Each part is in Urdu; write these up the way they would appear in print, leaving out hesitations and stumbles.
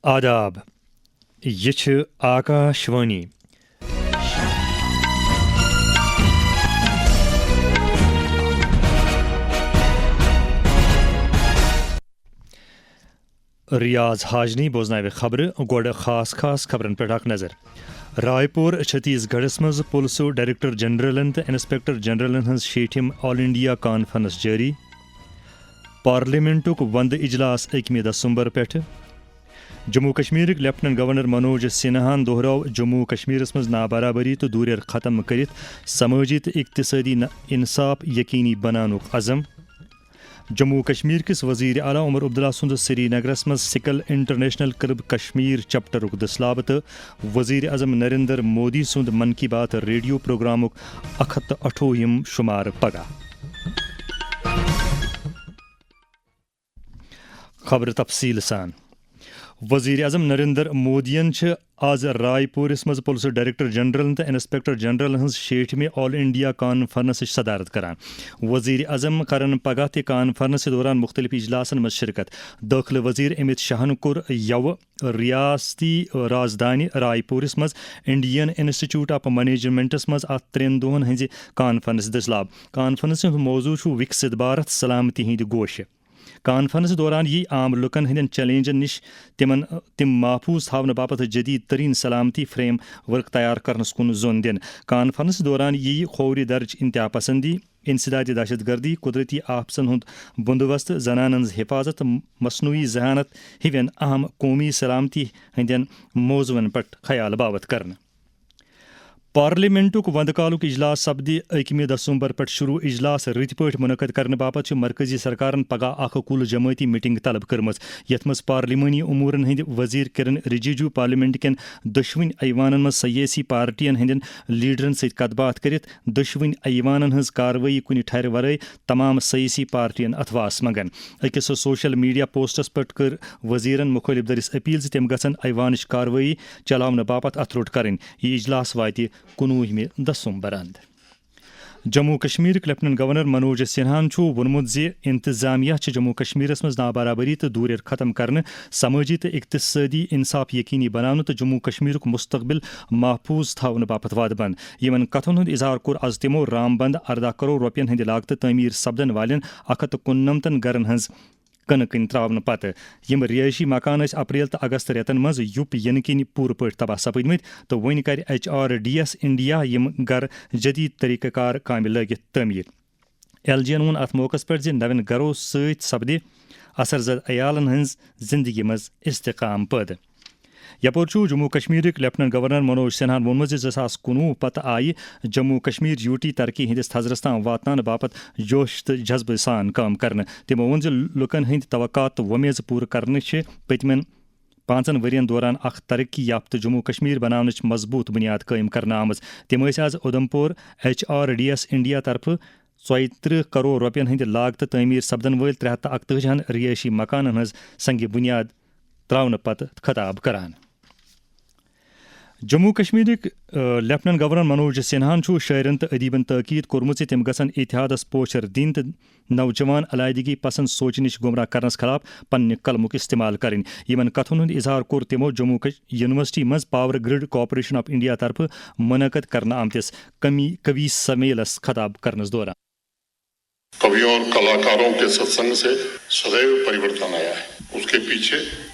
آداب، یہ چھِ آکاشوانی ریاض حاجنی بوزناوِ خبرٕ گۄڈٕ خاص خبرن پٮ۪ٹھ اکھ نظر۔ رائے پوٗر چھتیس گڑھس منٛز پُلسہٕ ڈائریکٹر جنرلن تہٕ انسپیکٹر جنرلن ہٕنٛز 6ٹھِم آل انڈیا کانفرنس جٲری۔ پارلیمنٹُک ونٛدٕ اجلاس 1 دسمبر پٮ۪ٹھٕ۔ جموں کشمیرٕکۍ لیفٹننٹ گورنر منوج سنہاہن دۄہراو جموں کشمیرس منٛز نابرابری تہٕ دوٗریر ختم کٔرِتھ سمٲجی تہٕ اقتصٲدی انصاف یقینی بناونُک عزم۔ جموں کشمیر کِس وزیر اعلیٰ عمر عبداللہ سُنٛد سری نگرس منٛز سکل انٹرنیشنل کلب کشمیر چپٹرُک دٔسلابہٕ تہٕ وزیر اعظم نریندر مودی سُنٛد من کی بات ریڈیو پروگرامُک 128 شمار پگہہ۔ خبر تفصیل سان۔ وزیر اعظم نریندر مودین چھِ آز رائے پوٗرس منٛز پُلسہٕ ڈائریکٹر جنرلن تہٕ انسپیکٹر جنرلن ہٕنٛز 6ٹھِمہِ آل انڈیا کانفرنسٕچ صدارت کران۔ وزیر اعظم کرن پگہہ تہِ کانفرنسہِ دوران مختلف اجلاسن منٛز شرکت۔ دٲخلہٕ وزیر امت شاہن کوٚر یوٕ ریاستی رازدانہِ رائے پوٗرس منٛز انڈین انسٹیٹیوٹ آف مینجمنٹس منٛز اتھ 3 دۄہن ہٕنٛزِ کانفرنس دٔسلاب۔ کانفرنسہِ ہُنٛد موضوع چھُ وِکسِت بھارت سلامتی ہٕنٛدۍ گوشہٕ۔ کانفرنس دوران یی عام لُکن ہٕنٛدٮ۪ن چیلنجن نِش تِم محفوٗظ تھاونہٕ باپتھ جدید ترین سلامتی فریم ورک تیار کرنس کُن زوٚن دِنہٕ۔ کانفرنس دوران یی کھوورِ درج انتہا پسندی، انسدادِ دہشت گردی، قدرتی آفژن ہُنٛد بندوبست، زنانن ہٕنٛز حفاظت تہٕ مصنوعی ذہانت ہِوٮ۪ن اہم قومی سلامتی ہٕنٛدٮ۪ن موضوعن پٮ۪ٹھ خیال باوت کرنہٕ۔ پارلیمنٹُک ونٛدٕ کالُک اجلاس سپدِ 1 دسمبر پٮ۪ٹھ شروع۔ اجلاس رٕتۍ پٲٹھۍ منعقد کرنہٕ باپتھ چھِ مرکزی سرکارن پگہہ اکھ کُل جمٲعتی میٹنگ طلب کٔرمٕژ، یتھ منٛز پارلیمانی امورن ہٕنٛدۍ وزیر کرن رجیجو پارلیمنٹ کٮ۪ن دۄشوٕنی ایوانن منٛز سیٲسی پارٹین ہٕنٛدٮ۪ن لیڈرن سۭتۍ کتھ باتھ کٔرِتھ دۄشوٕنی ایوانن ہٕنٛز کاروٲیی کُنہِ ٹھرِ ورٲے تمام سیٲسی پارٹین اتھواس منٛگن۔ أکِس سوشل میڈیا پوسٹس پٮ۪ٹھ کٔر وزیرن مُخٲلف دٔرِس اپیل زِ تِم گژھن ایوانٕچ کاروٲیی چلاونہٕ باپتھ اتھروٚٹ کرٕنۍ۔ یہِ اجلاس واتہِ 19 دسمبر اند۔ جموں کشمیرٕکۍ لیفٹننٹ گورنر منوج سنہاہن چھُ ووٚنمُت زِ انتظامیہ چھِ جموں کشمیرس منٛز نابرابری تہٕ دوٗریر ختم کرنہٕ، سمٲجی تہٕ اقتصٲدی انصاف یقینی بناونہٕ تہٕ جموں کشمیرُک مستقبل محفوٗظ تھاونہٕ باپتھ وعدٕ بنٛد۔ یِمن کتھن ہُنٛد اظہار کوٚر آز تِمو رام بند 14 کرور رۄپین ہٕنٛدِ لاگتہٕ تعمیٖر سپدن والٮ۪ن 199 گرن ہٕنٛز کٕنہٕ کٕنۍ تراونہٕ پتہٕ۔ یِم رِہٲیشی مکان ٲسۍ اپریل تہٕ اگست رٮ۪تن منٛز یُپ یِنہٕ کِنۍ پوٗرٕ پٲٹھۍ تباہ سپٕدمٕتۍ تہٕ وۄنۍ کرِ HRDS انڈیا یِم گھر جدید طریقہٕ کار کامہِ لٲگِتھ تعمیٖر۔ LG یَن ووٚن اتھ موقعس پٮ۪ٹھ زِ نوٮ۪ن گھرو سۭتۍ سپدِ اثر زد عیالن ہٕنٛز زندگی منٛز استحکام پٲدٕ۔ یپٲرۍ چھُ جموں کشمیرٕکۍ لیفٹننٹ گورنر منوج سنہاہن ووٚنمُت زِ 2019 پتہٕ آیہِ جموں کشمیر UT ترقی ہٕنٛدِس تھزرس تام واتناونہٕ باپتھ جوش تہٕ جذبہٕ سان کٲم کرنہٕ۔ تِمو ووٚن زِ لُکن ہٕنٛدۍ توقعات تہٕ وۄمیژٕ پوٗرٕ کرنہٕ چھِ پٔتمٮ۪ن 5 ؤرین دوران اکھ ترقی یافتہٕ جموں کشمیر بناونٕچ مضبوٗط بُنیاد قٲیِم کرنہٕ آمٕژ۔ تِم ٲسۍ آز اُدھمپور HRDS انڈیا طرفہٕ 34 کرور رۄپین ہٕنٛدِ لاگتہٕ تعمیٖر سپدن وٲلۍ 348 رِہٲیشی مکانن ہٕنٛز سنگہِ بُنیاد تراونہٕ پتہٕ خطاب کران۔ جموں کشمیرٕکۍ لیفٹننٹ گورنر منوج سنہاہن چھُ شٲعرن تہٕ ادیٖبن تٲکیٖد کوٚرمُت زِ تِم گژھن اتحادس پوچھر دِنۍ تہٕ نوجوان علاحدگی پسند سونچہِ نِش گمراہ کرنس خلاف پننہِ قلمُک استعمال کرٕنۍ۔ یِمن کتھن ہُنٛد اظہار کوٚر تِمو جموں یونیورسٹی منٛز power grid corporation of India طرفہٕ منعقد کرنہٕ آمتِس کوی سمیلس خطاب کرنس دوران۔ کവിوں اور کلاکاروں کے ستسنگ سے سدیو پریورتن آیا ہے۔ اس کے پیچھے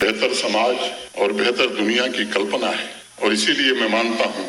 بہتر سماج اور بہتر دنیا کی کلپنا ہے، اور اسی لیے میں مانتا ہوں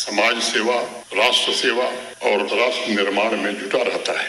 سماج سیوا، راشٹر سیوا اور راشٹر نرمان میں جٹا رہتا ہے۔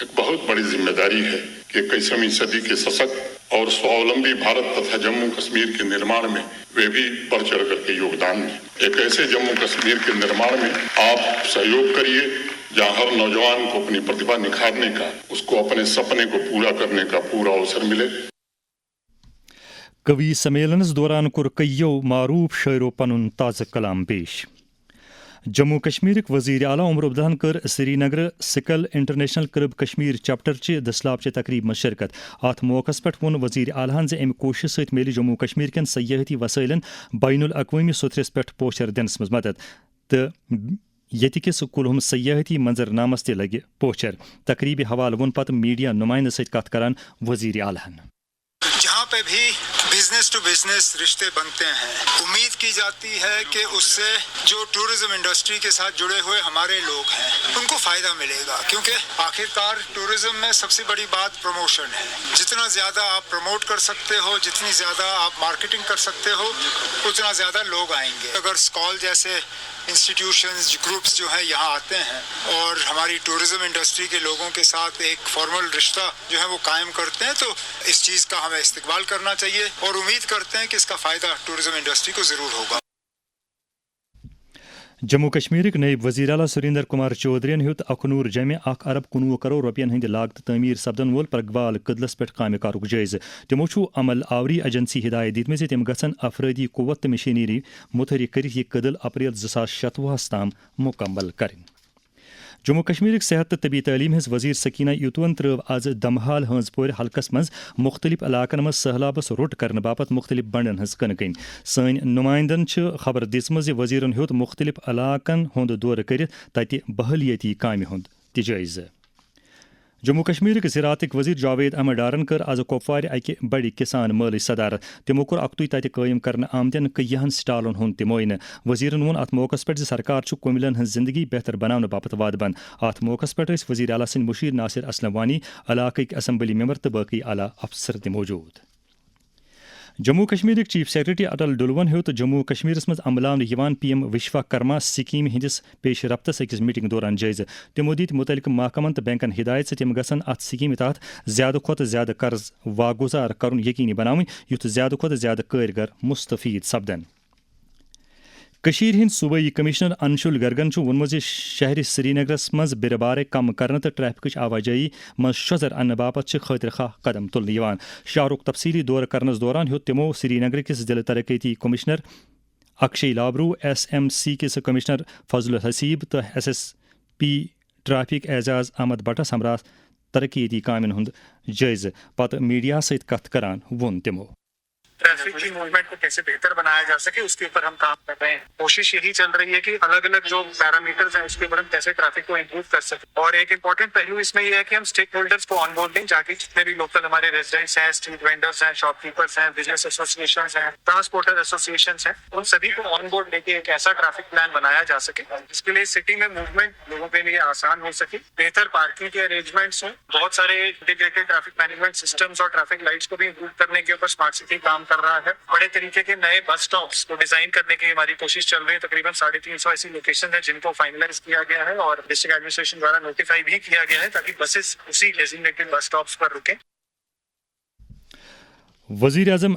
ایک بہت بڑی ذمہ داری ہے کہ 21ویں صدی کے سشکت اور سواولمبی بھارت تتھا جموں کشمیر کے نرمان میں وہ بھی بڑھ چڑھ کر کے یوگدان دیں۔ ایک ایسے جموں کشمیر کے نرمان میں آپ سہیوگ کریے جہاں ہر نوجوان کو اپنی پرتبھا نکھارنے کا، اس کو اپنے سپنے کو پورا کرنے کا پورا اوسر ملے۔ کوی سمیلنس دوران کوٚر کئیو معروٗف شٲعرو پنُن تازٕ کلام پیش۔ جموں کشمیرٕکۍ وزیر اعلیٰ عمر عبداللہن کٔر سری نگر سکل انٹرنیشنل کلب کشمیر چپٹرچہِ دٔسلابچہِ تقریٖب منٛز شرکت۔ اتھ موقعس پٮ۪ٹھ ووٚن وزیر اعلیٰ ہن زِ امہِ کوٗشش سۭتۍ میلہِ جموں کشمیر کٮ۪ن سیاحتی وسٲیلن بین الاقوٲمی سطرس پٮ۪ٹھ پوچھر دِنس منٛز مدد تہٕ ییٚتہِ کِس کُلہُم سیاحتی منظرنامس تہِ لگہِ پوچھر تقریبی حوالہٕ ووٚن پتہٕ میڈیا نمائندٕ سۭتۍ کتھ کران وزیر اعلیٰ ہن جہاں پہ بھی بزنس ٹو بزنس رشتے بنتے ہیں امید کی جاتی ہے کہ اس سے جو ٹورزم انڈسٹری کے ساتھ جڑے ہوئے ہمارے لوگ ہیں ان کو فائدہ ملے گا، کیونکہ آخرکار ٹورزم میں سب سے بڑی بات پروموشن ہے. جتنا زیادہ آپ پروموٹ کر سکتے ہو، جتنی زیادہ آپ مارکیٹنگ کر سکتے ہو، اتنا زیادہ لوگ آئیں گے. اگر اسکال جیسے انسٹیٹیوشنز گروپس جو ہیں یہاں آتے ہیں اور ہماری ٹورزم انڈسٹری کے لوگوں کے ساتھ ایک فارمل رشتہ جو ہے وہ قائم کرتے ہیں، تو اس چیز کا ہمیں استقبال کرنا چاہیے اور امید کرتے ہیں کہ اس کا فائدہ ٹورزم انڈسٹری کو ضرور ہوگا. جموں کشمیرک نائب وزیر اعلیٰ سریندر کمار چودھرین ہیوت اخنور جمع 1.19 کروڑ رۄپین ہند لاگت تعمیر سپدن وول پرگوال قدلس پہ کامہ کارک جائزہ. تمو چھ عمل آوری ایجنسی ہدایت دت زِ تم گژھن افرادی قوت تو مشینری متحرک کرتھ یہ قدل اپریل 2026 تام مکمل کریں. جموں کشمیرک صحت تو طبی تعلیم ہز وزیر سکینہ یوتون ترو آز دمہال ہنز پور حلقس مز مختلف علاقن مز سہلابس روٹ کرنے باپت مختلف بنڈن ہز کنکن. سن نمائندن خبر دِژمٕژ زِ وزیرن ہیوت مختلف علاقن ہند دورٕ کٔرِتھ تتہِ بحالیٲتی کامہِ ہُنٛد تہِ جٲیزٕ. جموں کشمیرک زراعتک وزیر جاوید احمد ڈارن کر آز کپوار اکہ بڑ کسان مٲلٕچ صدارت. تمو کور اکتُے تتہِ قٲیم کرنہٕ آمتٮ۪ن کیہن سٹالن ہُنٛد تہِ معٲینہٕ. وزیرن ووٚن اتھ موقعس پٮ۪ٹھ زِ سرکار چھُ کُمِلٮ۪ن ہٕنٛز زندگی بہتر بناونہٕ باپتھ وادبند. اتھ موقعس پٮ۪ٹھ ٲسۍ وزیر اعلیٰ سٕنٛدۍ مشیر ناصر اسلم وانی، علاقٕکۍ اسمبلی ممبر تہٕ باقٕے اعلیٰ افسر تہِ موجود. جموں کشمیرک چیف سیکرٹری اٹل ڈلون ہیوت جموں کشمیرس مز عملاونہٕ یوان پی ایم وشوکرما سکیم ہندس پیش رفتس أکِس میٹنگ دوران جٲیزٕ. تمو دِتۍ متعلقہٕ محکمن تہٕ بینکن ہدایت زِ تم گژھن اتھ سکیمہِ تحت زیادٕ کھۄتہٕ زیادٕ قرض واگزار کرُن یقینی بناوٕنۍ یُتھ زیادٕ کھۄتہٕ زیادٕ کٲرۍگر مستفید سپدن. کشیر ہند صوبائی کمشنر انشول گرگن ووٚنمُت زِ شہر سرینگرس مز بِرٕ کم کرنہٕ تہٕ ٹریفکٕچ آوٲجٲیی مز شۄزر اننہٕ باپتھ خٲطرٕ خواہ قدم تُلنہٕ یِوان. شہرُک تفصیلی دورٕ کرنس دوران ہیوٚت تِمو سرینگر کِس ضلعہٕ ترقیاتی commissioner Akshay Labroo, S M C کِس کمشنر فضل الحسیب تہٕ ایس ایس پی ٹریفک اعزاز احمد بٹس ہمراہ ترقیاتی کامٮ۪ن ہُنٛد جٲیزٕ. پتہٕ میڈیا سۭتۍ کتھ کران ووٚن تِمو ٹریفک کی موومنٹ کو کیسے بہتر بنایا جا سکے اس کے اوپر ہم کام کر رہے ہیں. کوشش یہی چل رہی ہے کہ الگ الگ جو پیرامیٹرز ہیں اس کے اوپر ہم کیسے ٹریفک کو امپروو کر سکیں. اور ایک امپورٹنٹ پہلو اس میں یہ ہے کہ ہم اسٹیک ہولڈرز کو آن بورڈنگ جاکے جتنے بھی لوکل ہمارے ریزیڈنٹس ہیں، اسٹریٹ وینڈرز ہیں، شاپ کیپرز ہیں، بزنس ایسوسیشنز ہیں، ٹرانسپورٹر ایسوسیشنز ہیں، ان سبھی کو آن بورڈ لے کے ایک ایسا ٹریفک پلان بنایا جا سکے جس کے لیے سٹی میں موومنٹ لوگوں کے لیے آسان ہو سکے. بہتر پارکنگ کے ارینجمنٹس ہوں. بہت سارے انٹیگریٹڈ ٹریفک مینجمنٹ سسٹمز اور ٹریفک لائٹس کو بھی امپروو کرنے کے اوپر اسمارٹ سٹی کام کر رہا ہے. بڑے طریقے کے نئے بس اسٹاپس کو ڈیزائن کرنے کی ہماری کوشش چل رہی ہے. تقریباً 350 ایسی لوکیشن ہیں جن کو فائنلائز کیا گیا ہے اور ڈسٹرکٹ ایڈمنسٹریشن دوارا نوٹیفائی بھی کیا گیا ہے تاکہ بسز اسی ڈیزگنیٹڈ بس اسٹاپس پر رکیں. وزیر اعظم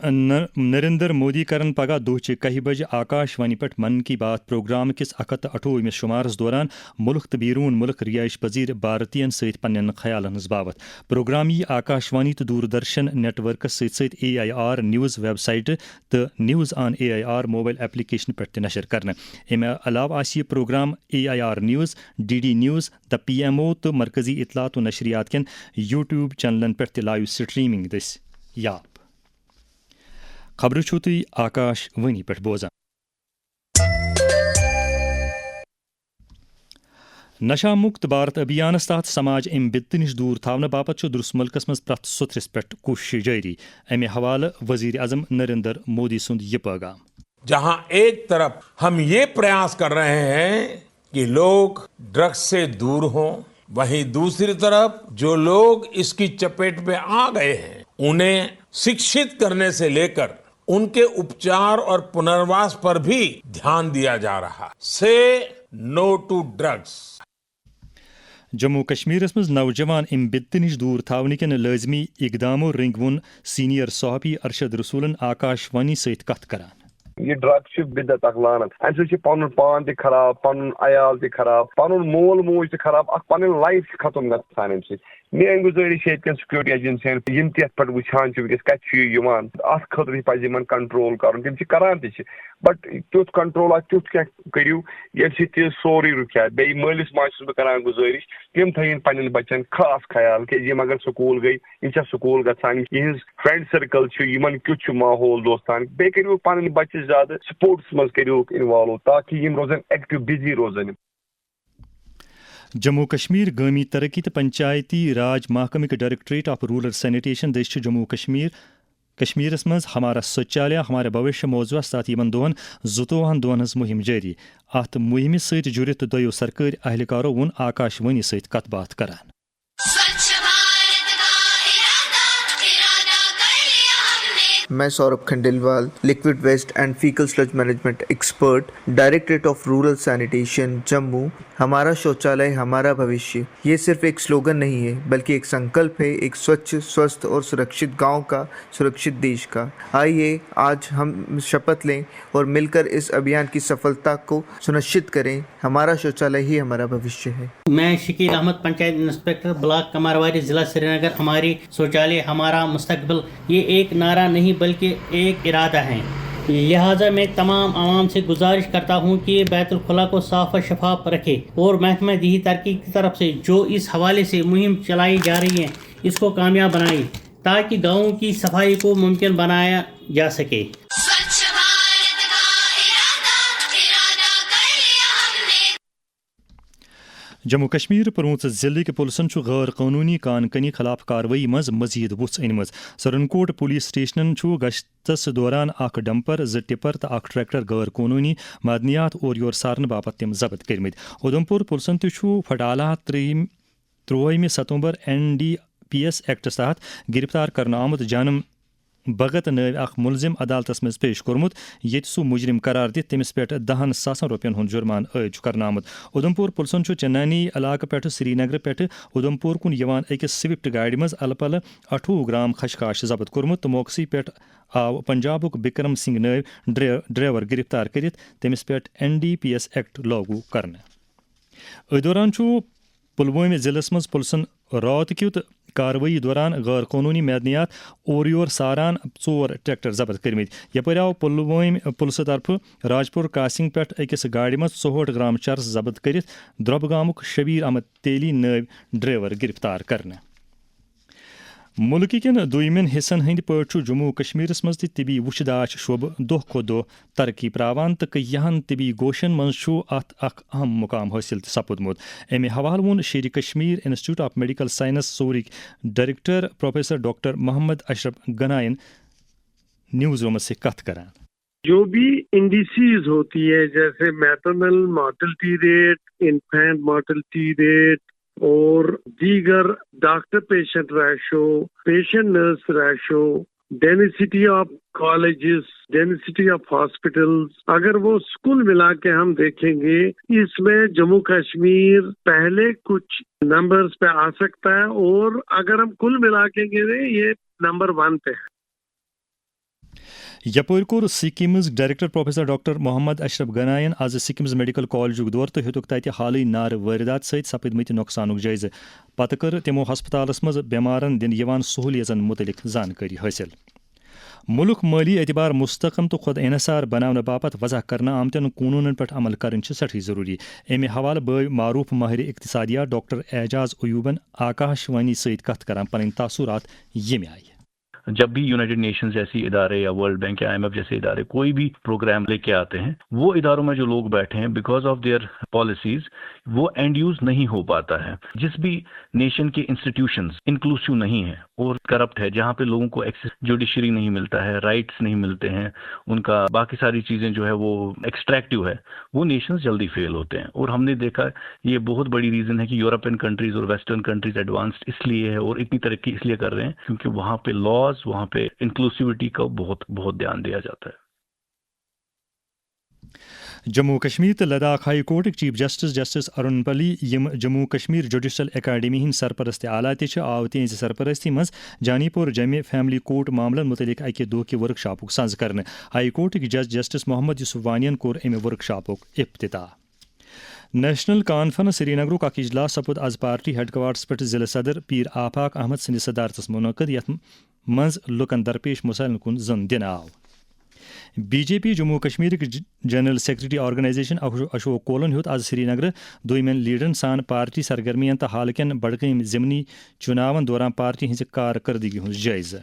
نریندر مودی کرن پگہ دُہچہِ 1 بجے آکاش وانی پٮ۪ٹھ من کی بات پروگرام کس 128 شمارس دوران ملک تو بیرون ملک رہائش پذیر بھارتین ست پنن خیالن ہز باوت. پروگرام یہ آکاش وانی تو دوردرشن نیٹ ورکس ست AIR نیوز ویب سائٹ تو news on AIR mobile application پہ نشر کرنا. امہ علاوہ آس یہ programme AIR news, DD news, the PMO تو مرکزی اطلاعات و نشریات کن YouTube چینلن پہ لائیو سٹریمنگ دس یاب. خبر چھو تُہۍ آکاش وانی پٮ۪ٹھ بوزان. نشہ مکت بھارت ابھیانس تحت سماج امہ بدتہ نش دور تھاونہٕ باپتھ چھُ درست ملکس منٛز پرٛٮ۪تھ سوٚتھرِس پٮ۪ٹھ کوٗشش جٲری. امہِ حوالہٕ وزیر اعظم نریندر مودی سُنٛد یہ پیغام. جہاں ایک طرف ہم یہ پریاس کر رہے ہیں کہ لوگ ڈرگس سے دور ہوں، وہیں دوسری طرف جو لوگ اس کی چپیٹ میں آ گئے ہیں انہیں شکشت کرنے سے لے کر ان کے اپچار اور پنرواس پر بھی دھیان دیا جا رہا. سے نو ٹو ڈرگس. جموں کشمیرس مز نوجوان ام بدتہ نش دور تھاونہٕ کٮ۪ن لٲزمی اقدامو رنٛگۍ ووٚن سینئر صحافی ارشد رسولن آکاش وانی سۭتۍ کتھ کران. یہ ڈرگ بدت اخ لانت امہ سۭتۍ پن پان تہ خراب، پن عیال تہ خراب، پن مول موج تہ خراب، اخ پن لائف ختم گژھان امہ سۭتۍ. میٲنۍ گزٲرش ہے کن سکیورٹی ایجنسین یم تہ اتھ پہ وچھان ونکس کتہ یوان اتھ خاطر پزِ یمن کنٹرول کرن. تم کران تہ بٹ تیُتھ کنٹرول تیُتھ کیا کٔرِو ییٚمہِ سۭتۍ تہِ سورُے رُکہِ. بیٚیہِ مٲلِس ماجہِ چھُس بہٕ کران گُزٲرِش تِم تھٲیِن پننٮ۪ن بچن خاص خیال کہِ یِم اگر سکوٗل گٔے یِم چھا سکوٗل گژھان، یِہنٛز فرینڈ سرکل چھُ یِمن کیُتھ چھُ ماحول دوستان. بیٚیہِ کٔرِو پنٕنۍ بچہِ زیادٕ سپورٹس منٛز کٔرِوُکھ اِنوالو تاکہِ یِم روزن ایکٹِو بِزی روزن. جموں کشمیر گامی ترقی تو Panchayati Raj محکمک directorate of rural sanitation دس جموں کشمیرس مز ہمارا شوچالیہ ہمارا بھوشیہ موضوعس تحت یمن دۄہن 22 دۄہن ہٕنٛز مہم جاری اتھ مہمہِ سۭتۍ جُرِتھ دۄیو سرکٲرۍ اہلکارو ووٚن آکاشوانی سۭتۍ کتھ باتھ کران. میں Saurabh Khandelwal, liquid waste and faecal sludge management expert, directorate of rural sanitation Jammu. ہمارا شوچالیہ ہمارا بھوشیہ یہ صرف ایک سلوگن نہیں ہے بلکہ ایک سنکلپ ہے، ایک سوچھ، سوستھ اور سرکشت گاؤں کا، سرکشت دیش کا. آئیے آج ہم شپت لیں اور مل کر اس ابھیان کی سفلتا کو سنشچت کریں. ہمارا شوچالیہ ہی ہمارا بھوشیہ ہے. میں شکیل احمد، پنچایت انسپکٹر، بلاک کمارواری، ضلع سری نگر. ہماری شوچالیہ ہمارا مستقبل یہ ایک نعرہ نہیں بلکہ ایک ارادہ ہے. لہٰذا میں تمام عوام سے گزارش کرتا ہوں کہ یہ بیت الخلا کو صاف و شفاف رکھے اور محکمہ دیہی ترقی کی طرف سے جو اس حوالے سے مہم چلائی جا رہی ہے اس کو کامیاب بنائیں تاکہ گاؤں کی صفائی کو ممکن بنایا جا سکے. جموں کشمیر پرونژ ضلع پُلسن غیر قانونی کان کنی خلاف کاروٲیی مز مزید وُژھ أنمٕژ. سرنکوٹ پولیس سٹیشنن گشتس دوران اکھ ڈمپر، 2 ٹپر تو اکھ ٹریکٹر غیر قانونی معدنیات اور یور سارنہٕ باپت تم ضبط کٔرمٕتۍ. اودھمپور پُلسن تہ پھٹالہ 3 ستمبر NDPS ایکٹس تحت گرفتار کرنہٕ آمت جانم بھگت نٲوۍ اکھ ملزم عدالتس منٛز پیش کوٚرمُت ییٚتہِ سُہ مجرم قرار دِتھ تٔمِس پٮ۪ٹھ 10,000 رۄپین ہُنٛد جُرمانہٕ عٲید کرنہٕ آمُت. اودھمپور پُلسن چنانی علاقہٕ پٮ۪ٹھٕ سری نگرٕ پٮ۪ٹھٕ اودھمپور کُن یِوان أکِس سوِفٹ گاڑِ منٛز الہٕ پلہٕ 28 گرام خشخاش ضبط کوٚرمُت تہٕ موقعسٕے پٮ۪ٹھ آو پنجابُک بکرم سنگھ نٲوۍ ڈرائیور گرفتار کٔرِتھ تٔمِس پٮ۪ٹھ NDPS ایکٹ لاگو کرنہٕ. أتھۍ دوران چھُ پُلوٲمہِ ضلعس منٛز پُلسن راتہٕ کیُت کاروٲیی دوران غیر قانونی معدنیات اور یور ساران 4 ٹریکٹر ضبط کٔرمٕتۍ. یپٲرۍ آو پُلوٲمۍ پُلسہٕ طرفہٕ راجپور کراسنگ پٮ۪ٹھ أکِس گاڑِ منٛز 64 گرام چرس ضبط کٔرِتھ درۄبہٕ گامُک شبیٖر احمد تیلی نٲوۍ ڈرائیور گرفتار کرنہٕ. ملکہ کٮ۪ن دویمٮ۪ن حصن ہٕنٛدۍ پٲٹھۍ چھُ جموں کشمیرس منٛز تہِ طبی وٕچھِ داش شعبہٕ دۄہ کھۄتہٕ دۄہ ترقی پراوان تہٕ کیٚنٛہن طبی گوشن منٛز چھُ اتھ اکھ اہم مقام حٲصِل تہِ سپُدمُت. امہِ حوالہٕ ووٚن Sheri Kashmir institute of medical science سورٕکۍ director professor doctor Mohammad Ashraf Ganai news rooms سے کتھ کران. جو بھی انڈیسیز ہوتی ہے جیسے maternal mortality rate, infant mortality rate اور دیگر doctor patient ratio, patient nurse ratio, density of colleges, density of hospitals, اگر وہ کل ملا کے ہم دیکھیں گے اس میں جموں کشمیر پہلے کچھ نمبرز پہ آ سکتا ہے اور اگر ہم کل ملا کے گے یہ نمبر 1 پہ ہے. یپٲرۍ کوٚر schemes director professor doctor Mohammad Ashraf گنائن آز سکیمز میڈیکل کالجُک دورٕ تہٕ ہیوٚتُکھ تَتہِ حالٕے نارٕ وٲرِدات سۭتۍ سپٕدمٕتۍ نۄقصانُک جٲیزٕ. پتہٕ کٔر تِمو ہسپتالس منٛز بٮ۪مارن دِنہٕ یِوان سہوٗلیژن مُتعلق زانکٲری حٲصِل. مُلک مٲلی اعتبار مستحکم تو خود انحصار بناونہٕ باپتھ وضع کرنہٕ آمتٮ۪ن قونوٗنن پٮ۪ٹھ عمل کرٕنۍ چھِ سٮ۪ٹھٕے ضروٗری. امہِ حوالہٕ بٲوۍ معروٗف ماہر اقتصادیات ڈاکٹر اعجاز ایوبن آکاشوانی سۭتۍ کتھ کران پنٕنۍ تاثرات ییٚمہِ آیہِ. جب بھی یونائٹڈ نیشنز جیسی ادارے یا ورلڈ بینک یا IMF جیسے ادارے کوئی بھی پروگرام لے کے آتے ہیں، وہ اداروں میں جو لوگ بیٹھے ہیں بیکاز آف دیئر پالیسیز وہ اینڈ یوز نہیں ہو پاتا ہے. جس بھی نیشن کے انسٹیٹیوشنز انکلوسیو نہیں ہیں اور کرپٹ ہے، جہاں پہ لوگوں کو ایکسیس جوڈیشری نہیں ملتا ہے، رائٹس نہیں ملتے ہیں، ان کا باقی ساری چیزیں جو ہے وہ ایکسٹریکٹیو ہے، وہ نیشنز جلدی فیل ہوتے ہیں. اور ہم نے دیکھا یہ بہت بڑی ریزن ہے کہ یورپین کنٹریز اور ویسٹرن کنٹریز ایڈوانسڈ اس لیے ہے اور اتنی ترقی اس لیے کر رہے ہیں کیونکہ وہاں پہ لاز، وہاں پہ انکلوسیوٹی کا بہت دھیان دیا جاتا ہے. جموں کشمیر تو لداخ ہائی کورٹک چیف جسٹس ارون پلی یم جموں کشمیر جوڈیشل اکیڈمی ہند سرپرست اعلیٰ تہ آو تہذ سرپرستی مز جانی پور جمع فیملی کورٹ معاملن متعلق اکہ دہ کہ ورک شاپک سنز کرنے. ہائی کورٹک جج جسٹس محمد یوسف وانین کور امہ ورک شاپک افتتاح. نیشنل کانفرنس سری نگرک اکھ اجلاس سپد آز پارٹی ہیڈ کوارٹرس پہ ضلع صدر پیر آفاق احمد سندس صدارتس منعقد یتھ مز لکن درپیش مسائلن کن زن دن آو. BJP Jammu Kashmir general secretary organisation Ashok Koul ہیوت آز سری نگر دویمین لیڈرن سان پارٹی سرگرمین تو حال کن بڑکم ضمنی چناون دوران پارٹی ہز کارکردگی ہند جائزہ.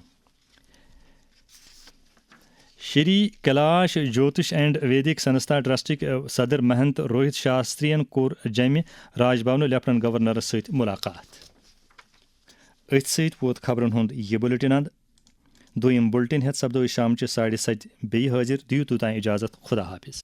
شری کیلاش جوتش اینڈ ویدک سنستھا ٹرسٹک صدر مہنت روہت شاسترین کور جمع راج بھون لیفٹنٹ گورنرس ست ملاقات. ات ست ووت خبرن ہند یہ بلٹن اند. دویم بلٹن ہیت سپدو شام چہ 7:30 بیٚیہِ حٲضِر. دِیِو توٚتام اجازت. خدا حافظ.